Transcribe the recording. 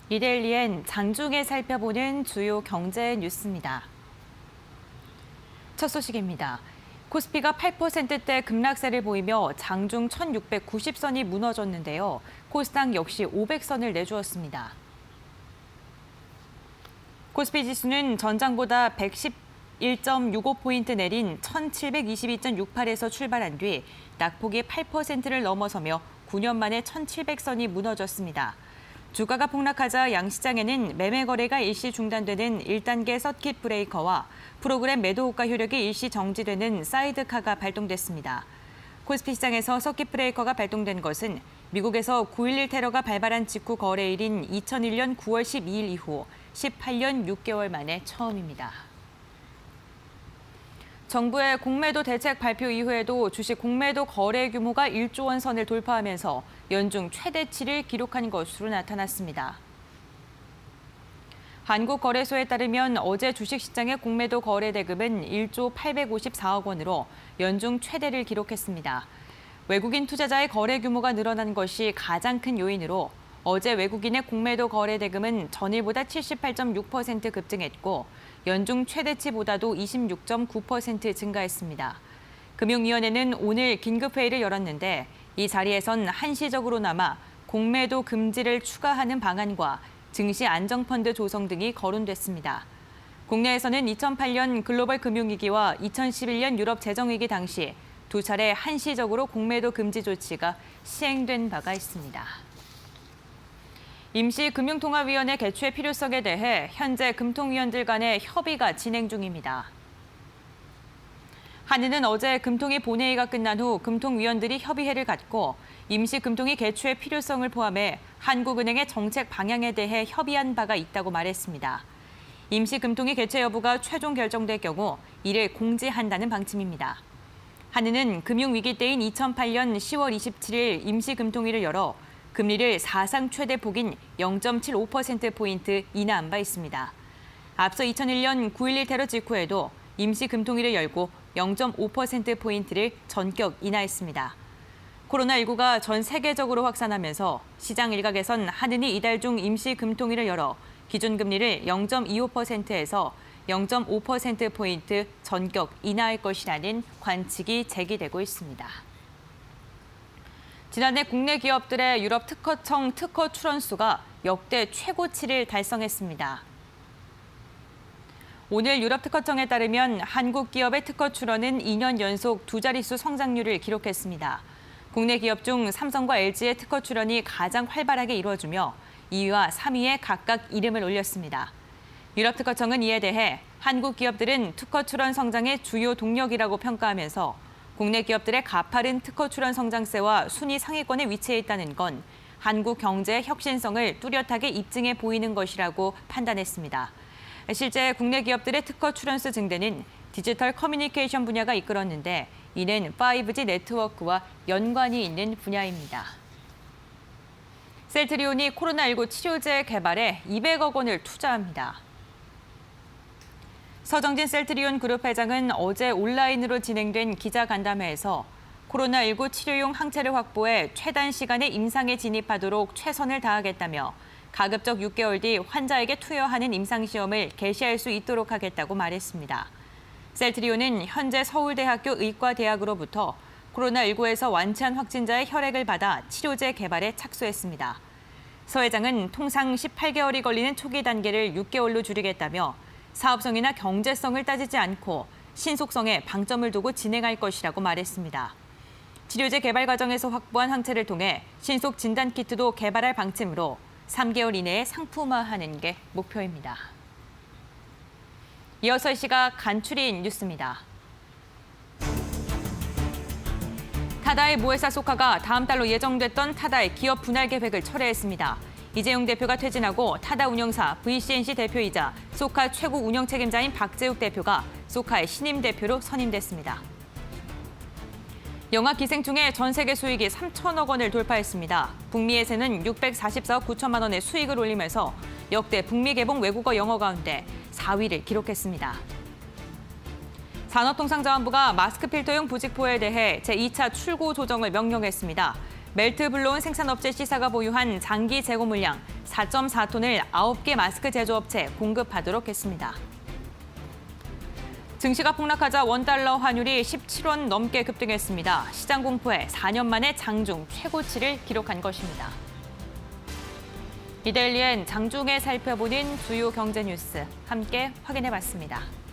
이데일리엔 장중에 살펴보는 주요 경제 뉴스입니다. 첫 소식입니다. 코스피가 8%대 급락세를 보이며 장중 1,690선이 무너졌는데요. 코스닥 역시 500선을 내주었습니다. 코스피 지수는 전장보다 111.65포인트 내린 1,722.68에서 출발한 뒤 낙폭이 8%를 넘어서며 9년 만에 1,700선이 무너졌습니다. 주가가 폭락하자 양시장에는 매매 거래가 일시 중단되는 1단계 서킷 브레이커와 프로그램 매도 호가 효력이 일시 정지되는 사이드카가 발동됐습니다. 코스피 시장에서 서킷 브레이커가 발동된 것은 미국에서 9.11 테러가 발발한 직후 거래일인 2001년 9월 12일 이후 18년 6개월 만에 처음입니다. 정부의 공매도 대책 발표 이후에도 주식 공매도 거래 규모가 1조 원 선을 돌파하면서 연중 최대치를 기록한 것으로 나타났습니다. 한국거래소에 따르면 어제 주식시장의 공매도 거래 대금은 1조 854억 원으로 연중 최대를 기록했습니다. 외국인 투자자의 거래 규모가 늘어난 것이 가장 큰 요인으로 어제 외국인의 공매도 거래 대금은 전일보다 78.6% 급증했고 연중 최대치보다도 26.9% 증가했습니다. 금융위원회는 오늘 긴급회의를 열었는데 이 자리에선 한시적으로나마 공매도 금지를 추가하는 방안과 증시 안정펀드 조성 등이 거론됐습니다. 국내에서는 2008년 글로벌 금융위기와 2011년 유럽 재정위기 당시 두 차례 한시적으로 공매도 금지 조치가 시행된 바가 있습니다. 임시금융통화위원회 개최 필요성에 대해 현재 금통위원들 간의 협의가 진행 중입니다. 한은은 어제 금통위 본회의가 끝난 후 금통위원들이 협의회를 갖고 임시금통위 개최 필요성을 포함해 한국은행의 정책 방향에 대해 협의한 바가 있다고 말했습니다. 임시금통위 개최 여부가 최종 결정될 경우 이를 공지한다는 방침입니다. 한은은 금융위기 때인 2008년 10월 27일 임시금통위를 열어 금리를 사상 최대 폭인 0.75%포인트 인하한 바 있습니다. 앞서 2001년 9.11 테러 직후에도 임시금통위를 열고 0.5%포인트를 전격 인하했습니다. 코로나19가 전 세계적으로 확산하면서 시장 일각에선 한은이 이달 중 임시금통위를 열어 기준금리를 0.25%에서 0.5%포인트 전격 인하할 것이라는 관측이 제기되고 있습니다. 지난해 국내 기업들의 유럽 특허청 특허 출원수가 역대 최고치를 달성했습니다. 오늘 유럽 특허청에 따르면 한국 기업의 특허 출원은 2년 연속 두 자릿수 성장률을 기록했습니다. 국내 기업 중 삼성과 LG의 특허 출원이 가장 활발하게 이루어지며 2위와 3위에 각각 이름을 올렸습니다. 유럽 특허청은 이에 대해 한국 기업들은 특허 출원 성장의 주요 동력이라고 평가하면서 국내 기업들의 가파른 특허 출원 성장세와 순위 상위권에 위치해 있다는 건 한국 경제의 혁신성을 뚜렷하게 입증해 보이는 것이라고 판단했습니다. 실제 국내 기업들의 특허 출원수 증대는 디지털 커뮤니케이션 분야가 이끌었는데 이는 5G 네트워크와 연관이 있는 분야입니다. 셀트리온이 코로나19 치료제 개발에 200억 원을 투자합니다. 서정진 셀트리온 그룹 회장은 어제 온라인으로 진행된 기자간담회에서 코로나19 치료용 항체를 확보해 최단 시간에 임상에 진입하도록 최선을 다하겠다며 가급적 6개월 뒤 환자에게 투여하는 임상시험을 개시할 수 있도록 하겠다고 말했습니다. 셀트리온은 현재 서울대학교 의과대학으로부터 코로나19에서 완치한 확진자의 혈액을 받아 치료제 개발에 착수했습니다. 서 회장은 통상 18개월이 걸리는 초기 단계를 6개월로 줄이겠다며 사업성이나 경제성을 따지지 않고 신속성에 방점을 두고 진행할 것이라고 말했습니다. 치료제 개발 과정에서 확보한 항체를 통해 신속 진단 키트도 개발할 방침으로 3개월 이내에 상품화하는 게 목표입니다. 이어서 이 시각 간추린 뉴스입니다. 타다의 모회사 소카가 다음 달로 예정됐던 타다의 기업 분할 계획을 철회했습니다. 이재용 대표가 퇴진하고 타다 운영사 VCNC 대표이자 소카 최고 운영 책임자인 박재욱 대표가 소카의 신임 대표로 선임됐습니다. 영화 기생충의 전 세계 수익이 3천억 원을 돌파했습니다. 북미에서는 644억 9천만 원의 수익을 올리면서 역대 북미 개봉 외국어 영화 가운데 4위를 기록했습니다. 산업통상자원부가 마스크 필터용 부직포에 대해 제2차 출고 조정을 명령했습니다. 멜트블로운 생산업체 C사가 보유한 장기 재고 물량 4.4톤을 9개 마스크 제조업체에 공급하도록 했습니다. 증시가 폭락하자 원달러 환율이 17원 넘게 급등했습니다. 시장 공포에 4년 만에 장중 최고치를 기록한 것입니다. 이데일리엔 장중에 살펴보는 주요 경제 뉴스 함께 확인해봤습니다.